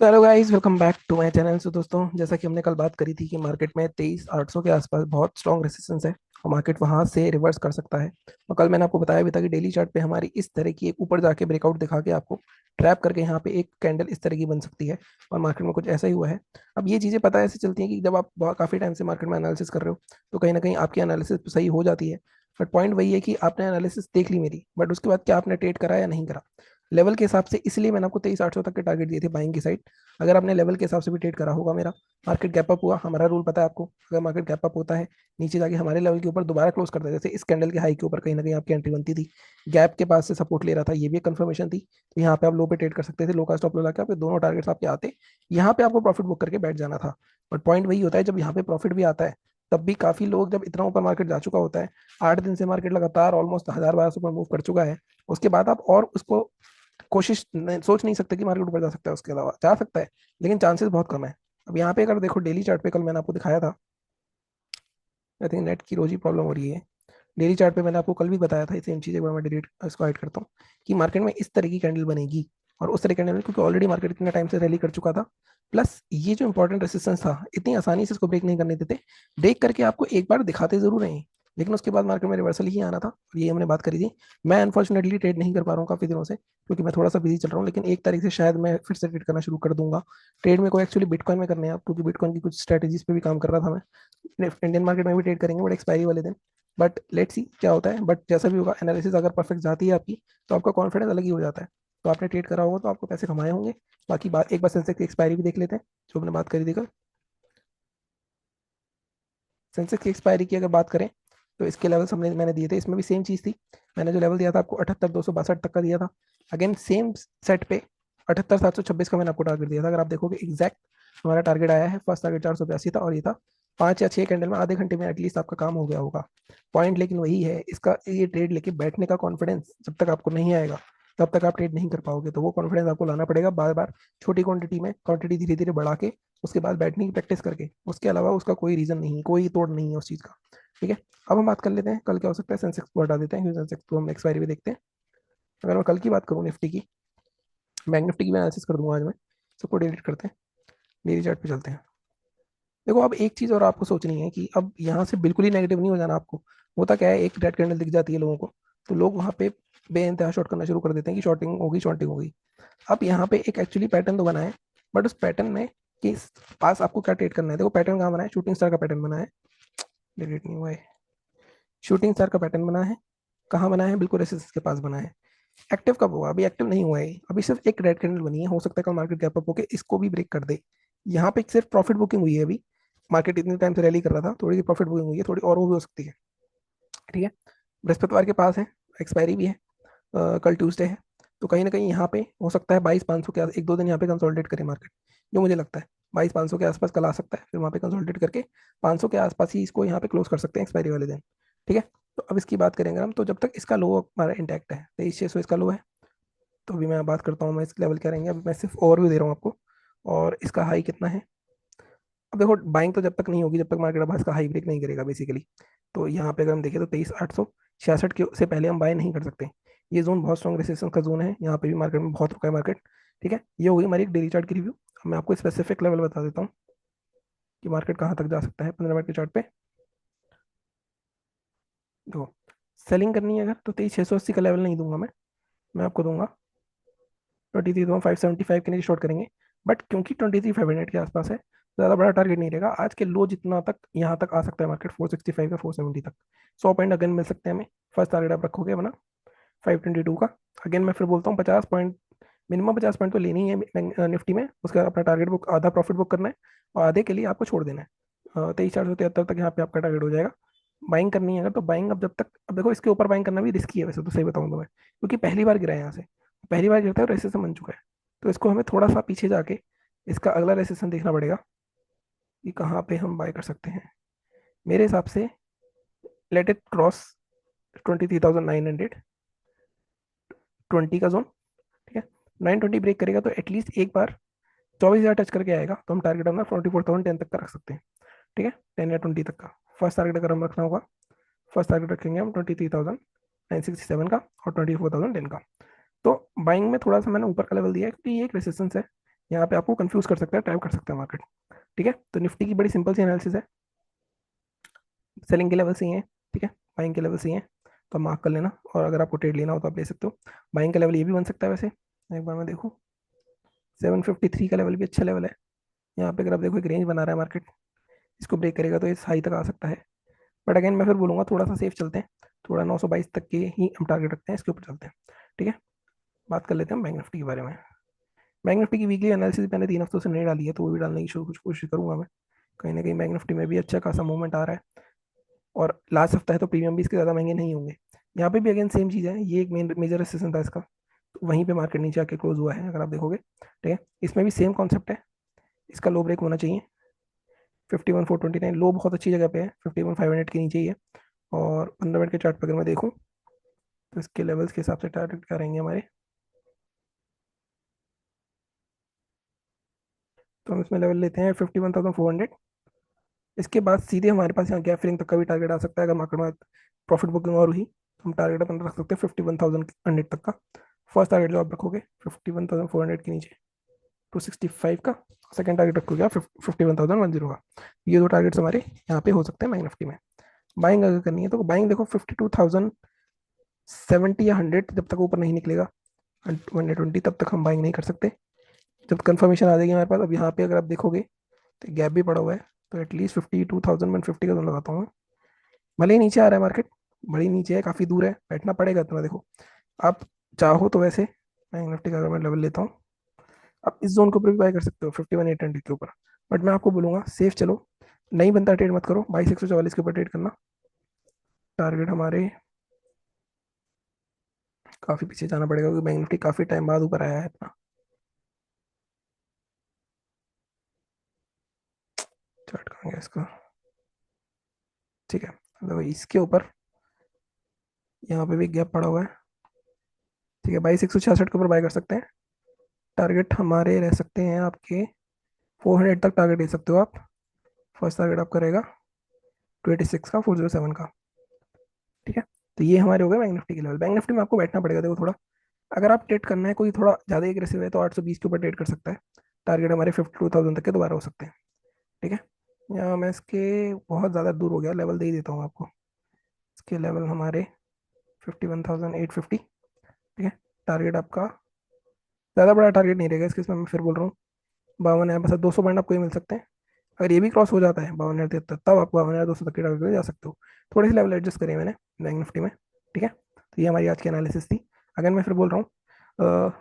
तो hello guys, welcome back to my channel. So दोस्तों, जैसा कि हमने कल बात करी थी कि मार्केट में 23,800 के आसपास बहुत स्ट्रॉन्ग रेसिस्टेंस है और मार्केट वहां से रिवर्स कर सकता है। और कल मैंने आपको बताया भी था कि डेली चार्ट पे हमारी इस तरह की एक ऊपर जाके ब्रेकआउट दिखा के आपको ट्रैप करके यहाँ पे एक कैंडल इस तरह की बन सकती है। और मार्केट में कुछ ऐसा ही हुआ है। अब ये चीज़ें पता ऐसे चलती हैं कि जब आप काफ़ी टाइम से मार्केट में एनालिसिस कर रहे हो तो कहीं ना कहीं आपकी एनालिसिस सही हो जाती है। बट पॉइंट वही है कि आपने एनालिसिस देख ली मेरी, बट उसके बाद क्या आपने ट्रेड करा या नहीं करा लेवल के हिसाब से। इसलिए मैंने आपको 23,800 तक के टारगेट दिए थे बाइंग की साइड। अगर आपने लेवल के हिसाब से भी ट्रेड करा होगा मेरा, मार्केट गैप अप हुआ, हमारा रूल पता है आपको, अगर मार्केट गैप अप होता है नीचे जाके हमारे लेवल के ऊपर दोबारा क्लोज करता है, जैसे इस कैंडल के हाई के ऊपर कहीं ना कहीं आपकी एंट्री बनती थी, गैप के पास से सपोर्ट ले रहा था, ये भी एक कंफर्मेशन थी। तो यहाँ पे आप लो पे ट्रेड कर सकते थे, लो का स्टॉप लगा के आपके दोनों टारगेट्स आपके आते, यहाँ पे आपको प्रॉफिट बुक करके बैठ जाना था। बट पॉइंट वही होता है, जब यहाँ पे प्रॉफिट भी आता है तब भी काफी लोग, जब इतना ऊपर मार्केट जा चुका होता है, 8 दिन से मार्केट लगातार ऑलमोस्ट 1,000-1,200 पर मूव कर चुका है, उसके बाद आप और उसको सोच नहीं सकते कि मार्केट ऊपर जा सकता है। उसके अलावा जा सकता है, लेकिन चांसेस बहुत कम है। अब यहाँ पे अगर देखो डेली चार्ट पे, कल मैंने आपको दिखाया था, आई थिंक नेट की रोज ही प्रॉब्लम हो रही है। डेली चार्ट पे मैंने आपको कल भी बताया था सेम चीज़, एक बार मैं डिलीट इसको हाइड करता हूँ, कि मार्केट में इस तरह की कैंडल बनेगी। और उस तरह की कैंडल, क्योंकि ऑलरेडी मार्केट इतने टाइम से रैली कर चुका था, प्लस ये जो इंपॉर्टेंट रेसिस्टेंस था इतनी आसानी से इसको ब्रेक नहीं करने देते। ब्रेक करके आपको एक बार दिखाते जरूर हैं, लेकिन उसके बाद मार्केट में रिवर्सल ही आना था, और ये हमने बात करी थी। मैं अनफॉर्चुनेटली ट्रेड नहीं कर पा रहा हूँ काफी दिनों से, क्योंकि मैं थोड़ा सा बिजी चल रहा हूँ, लेकिन 1 तारीख से शायद मैं फिर से ट्रेड करना शुरू कर दूंगा। ट्रेड में को एक्चुअली बिटकॉइन में करने हैं, क्योंकि बिटकॉइन की कुछ स्ट्रेटेजीज पे भी काम कर रहा था मैं। इंडियन मार्केट में भी ट्रेड करेंगे, बट एक्सपायरी वाले दिन। बट लेट्स सी क्या होता है। बट जैसा भी होगा, एनालिसिस अगर परफेक्ट जाती है आपकी, तो आपका कॉन्फिडेंस अलग ही हो जाता है। तो आपने ट्रेड करा होगा तो आपको पैसे कमाए होंगे। बाकी बात, एक बार सेंसेक्स की एक्सपायरी भी देख लेते हैं, जो हमने बात करी थी कल। सेंसेक्स की एक्सपायरी की अगर बात करें, तो इसके लेवल्स हमने मैंने दिए थे, इसमें भी सेम चीज़ थी। मैंने जो लेवल दिया था आपको 78,262 तक का दिया था। अगेन सेम सेट पे 78,726 का मैंने आपको टारगेट दिया था। अगर आप देखोगे एग्जैक्ट हमारा टारगेट आया है, फर्स्ट टारगेट 482 था, और ये था 5 या 6 कैंडल में, आधे घंटे में एटलीस्ट आपका काम हो गया होगा। पॉइंट लेकिन वही है, इसका ये ट्रेड लेके बैठने का कॉन्फिडेंस जब तक आपको नहीं आएगा, तब तक आप ट्रेड नहीं कर पाओगे। तो वो कॉन्फिडेंस आपको लाना पड़ेगा बार बार, छोटी क्वांटिटी में, क्वांटिटी धीरे धीरे बढ़ा के, उसके बाद बैठने की प्रैक्टिस करके। उसके अलावा उसका कोई रीजन नहीं, कोई तोड़ नहीं है उस चीज़ का। ठीक है, अब हम बात कर लेते हैं कल क्या हो सकता है। सेंसेक्स को हटा देते हैं, क्योंकि सेंसेक्स को हम एक्सपायरी भी देखते हैं। अगर मैं कल की बात करूँ निफ्टी की, बैंक निफ्टी की भी एनालिसिस कर दूंगा आज मैं। सबको डिलीट करते हैं, डेली चार्ट पे चलते हैं। देखो, अब एक चीज़ और आपको सोचनी है कि अब यहाँ से बिल्कुल ही नेगेटिव नहीं हो जाना आपको। होता क्या है, एक रेड कैंडल दिख जाती है लोगों को, तो लोग वहाँ पे बेइंतहा शॉर्ट करना शुरू कर देते हैं कि शॉर्टिंग होगी, शॉर्टिंग होगी। अब यहाँ पे एक एक्चुअली पैटर्न तो बना है, बट उस पैटर्न में कि पास आपको क्या ट्रेड करना है। देखो पैटर्न कहाँ बना है, शूटिंग स्टार का पैटर्न बना है। डिलीट नहीं हुआ है। शूटिंग स्टार का पैटर्न बना है, कहाँ बना है, बिल्कुल रेसिस्टेंस के पास बना है। एक्टिव कब हुआ, अभी एक्टिव नहीं हुआ है, अभी सिर्फ एक रेड कैंडल बनी है। हो सकता है कल मार्केट गैप अप होकर इसको भी ब्रेक कर दे। यहाँ पे सिर्फ प्रॉफिट बुकिंग हुई है अभी। मार्केट इतने टाइम से रैली कर रहा था, थोड़ी सी प्रॉफिट बुकिंग हुई है, थोड़ी और वो भी हो सकती है। ठीक है, बृहस्पतिवार के पास है, एक्सपायरी भी है, कल ट्यूसडे है। तो कहीं ना कहीं यहाँ पे हो सकता है 22,500 के एक दो दिन यहाँ पे कंसोलिडेट करे मार्केट, जो मुझे लगता है 22,500 के आसपास कल आ सकता है। फिर वहाँ पे कंसोलिडेट करके 500 के आसपास ही इसको यहाँ पे क्लोज कर सकते हैं एक्सपायरी वाले दिन। ठीक है, तो अब इसकी बात करेंगे हम, तो जब तक इसका लो हमारा इंटैक्ट है, 23,600 इसका लो है, तो अभी मैं बात करता हूँ मैं इस लेवल क्या रहेंगे। अभी मैं सिर्फ ओवरव्यू दे रहा हूँ आपको। और इसका हाई कितना है, अब देखो बाइंग तो जब तक नहीं होगी, जब तक मार्केट अब इसका हाई ब्रेक नहीं करेगा बेसिकली। तो यहाँ पे अगर हम देखें तो 23,866 के से पहले हम बाय नहीं कर सकते। ये जोन बहुत स्ट्रॉन्ग रेसिस्टेंस का जोन है, यहाँ पे भी मार्केट में बहुत रुका है मार्केट। ठीक है, ये होगी हमारी डेली चार्ट की रिव्यू। अब मैं आपको स्पेसिफिक लेवल बता देता हूँ कि मार्केट कहाँ तक जा सकता है 15 मिनट के चार्ट पे। देखो, सेलिंग करनी है अगर, तो 23,680 का लेवल नहीं दूंगा मैं आपको दूंगा 23,575 के नीचे शॉर्ट करेंगे। बट क्योंकि 23,500 के आसपास है, ज़्यादा बड़ा टारगेट नहीं रहेगा। आज के लो जितना तक यहाँ तक आ सकता है मार्केट, 465 का 470 तक, 100 पॉइंट अगेन मिल सकते हैं हमें। फर्स्ट टारगेट आप रखोगे अपना 522 का। अगेन मैं फिर बोलता हूँ 50 पॉइंट, मिनिमम 50 पॉइंट तो लेनी है निफ्टी में। उसका अपना टारगेट बुक, आधा प्रॉफिट बुक करना है, और आधे के लिए आपको छोड़ देना है। 23,473 तक यहाँ पे आपका टारगेट हो जाएगा। बाइंग करनी है अगर, तो बाइंग अब जब तक, अब देखो इसके ऊपर बाइंग करना भी रिस्की है वैसे तो, सही बताऊँ तो मैं, क्योंकि पहली बार गिरा है यहाँ से, पहली बार गिरता है और रेसिस्टेंस बन चुका है। तो इसको हमें थोड़ा सा पीछे जाके इसका अगला रेसिस्टेंस देखना पड़ेगा कि कहाँ पे हम बाय कर सकते हैं। मेरे हिसाब से लेट इट क्रॉस 23,920 का जोन। ठीक है, 920 ब्रेक करेगा तो एटलीस्ट एक बार 24,000 टच करके आएगा, तो हम टारगेट अपना 44,010 तक का रख सकते हैं। ठीक है, 10 या 20 तक का फर्स्ट टारगेट अगर हम रखना होगा, फर्स्ट टारगेट रखेंगे हम 23,967 का और 24,010 का। तो बाइंग में थोड़ा सा मैंने ऊपर का लेवल दिया है, क्योंकि ये एक रेसिस्टेंस है। यहाँ पे आपको कंफ्यूज कर सकता है, ट्रैप कर सकता है मार्केट। ठीक है, तो निफ्टी की बड़ी सिंपल सी एनालिसिस है। सेलिंग के लेवल सही है, ठीक है, बाइंग के लेवल सही है, तो मार्क कर लेना, और अगर आपको ट्रेड लेना हो तो आप ले सकते हो। बाइंग का लेवल ये भी बन सकता है वैसे, एक बार मैं देखूँ, 753 का लेवल भी अच्छा लेवल है। यहाँ पे अगर आप देखो एक रेंज बना रहा है मार्केट, इसको ब्रेक करेगा तो इस हाई तक आ सकता है। बट अगेन मैं फिर बोलूंगा थोड़ा सा सेफ चलते हैं, थोड़ा 922 तक के ही हम टारगेट रखते हैं, इसके ऊपर चलते हैं। ठीक है, बात कर लेते हैं बैंक निफ्टी के बारे में। बैंक निफ्टी की वीकली एनालिसिस मैंने 3 हफ्तों से नहीं डाली है, तो वो भी डालने की कुछ कोशिश करूंगा मैं। कहीं ना कहीं बैंक निफ्टी में भी अच्छा खासा मूवमेंट आ रहा है, और लास्ट हफ्ता है तो प्रीमियम भी इसके ज़्यादा महंगे नहीं होंगे। यहाँ पे भी अगेन सेम चीज़ है, ये एक मेन मेजर रेसिस्टेंस था इसका, तो वहीं पे मार्केट नीचे आके क्लोज हुआ है अगर आप देखोगे। ठीक है, इसमें भी सेम कॉन्सेप्ट है, इसका लो ब्रेक होना चाहिए। 51,429 लो बहुत अच्छी जगह पे है, 51,500 के नीचे ही है। और 15 मिनट के चार्ट पर अगर मैं देखूँ तो इसके लेवल्स के हिसाब से टारगेट क्या रहेंगे हमारे, तो हम इसमें लेवल लेते हैं 51,400। इसके बाद सीधे हमारे पास यहाँ गैप फिलिंग तक का भी टारगेट आ सकता है, अगर मार्केट में प्रॉफिट बुकिंग और हुई तो हम टारगेट अपन रख सकते हैं 51,100 तक का। फर्स्ट टारगेट जो आप रखोगे 51,400 के नीचे 265 का, सेकंड टारगेट रखोगे आप 51,110 का। ये दो टारगेट्स हमारे यहाँ पे हो सकते हैं बैंक निफ्टी में। बाइंग अगर करनी है तो बाइंग देखो 52,070 या 100 जब तक ऊपर नहीं निकलेगा, 120 तब तक हम बाइंग नहीं कर सकते। जब कंफर्मेशन आ जाएगी हमारे पास, अब यहाँ पे अगर आप देखोगे तो गैप भी पड़ा हुआ है, तो एटलीस्ट 52,150 का जोन लगाता हूँ मैं। भले ही नीचे आ रहा है मार्केट, बड़ी नीचे है, काफ़ी दूर है, बैठना पड़ेगा इतना। देखो आप चाहो तो वैसे बैंक निफ्टी का अगर मैं लेवल लेता हूँ, आप इस जोन के ऊपर भी बाय कर सकते हो 51,800 के ऊपर। बट मैं आपको बोलूंगा सेफ चलो, नहीं बनता ट्रेड मत करो, 22,144 के ऊपर ट्रेड करना। टारगेट हमारे काफ़ी पीछे जाना पड़ेगा, क्योंकि बैंक निफ्टी काफ़ी टाइम बाद ऊपर आया है अपना। चार्ट कहाँ गया इसका, ठीक है, मतलब इसके ऊपर यहाँ पे भी गैप पड़ा हुआ है। ठीक है, 22,166 के ऊपर बाय कर सकते हैं। टारगेट हमारे रह सकते हैं आपके 400 तक टारगेट ले सकते हो आप। फर्स्ट टारगेट आपका रहेगा 286 का, 407 का। ठीक है, तो ये हमारे हो गए बैंक निफ्टी के लेवल। बैंक निफ्टी में आपको बैठना पड़ेगा, देखो थोड़ा, अगर आप ट्रेड करना है कोई थोड़ा ज़्यादा एग्रेसिव है तो 820 के ऊपर ट्रेड कर सकता है। टारगेट हमारे 52,000 तक के दोबारा हो सकते हैं। ठीक है, यहाँ मैं इसके बहुत ज़्यादा दूर हो गया, लेवल दे ही देता हूँ आपको। इसके लेवल हमारे 51,850। ठीक है, टारगेट आपका ज़्यादा बड़ा टारगेट नहीं रहेगा इसके, इसमें मैं फिर बोल रहा हूँ 52 है, बस 200 पॉइंट आपको ही मिल सकते हैं। अगर ये भी क्रॉस हो जाता है 52,073, तब आप 52,200 तक के टारगेट पे जा सकते हो। थोड़ी सी लेवल एडजस्ट करी है मैंने बैंक निफ्टी में। ठीक है, तो ये हमारी आज की एनालिसिस थी। अगर मैं फिर बोल रहा हूँ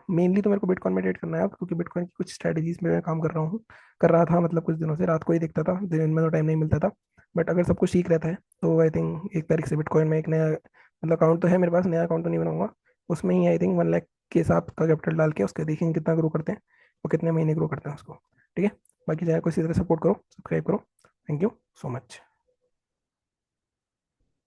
मेनली तो मेरे को बिटकॉइन में ट्रेड करना है अब, क्योंकि बिटकॉइन की कुछ स्ट्रैटेजीज में मैं काम कर रहा था, मतलब कुछ दिनों से रात को ही देखता था, दिन में तो टाइम नहीं मिलता था। बट अगर सब कुछ ठीक रहता है तो आई थिंक 1 तारीख से बिटकॉइन में एक नया मतलब अकाउंट तो है मेरे पास, नया अकाउंट तो नहीं बनाऊंगा। उसमें ही आई थिंक 1 लाख के हिसाब का कैपिटल डाल के उसके देखेंगे कितना ग्रो करते हैं और कितने महीने ग्रो करते हैं उसको। ठीक है, बाकी चाहे कोई इसी तरह सपोर्ट करो, सब्सक्राइब करो। Thank you so much.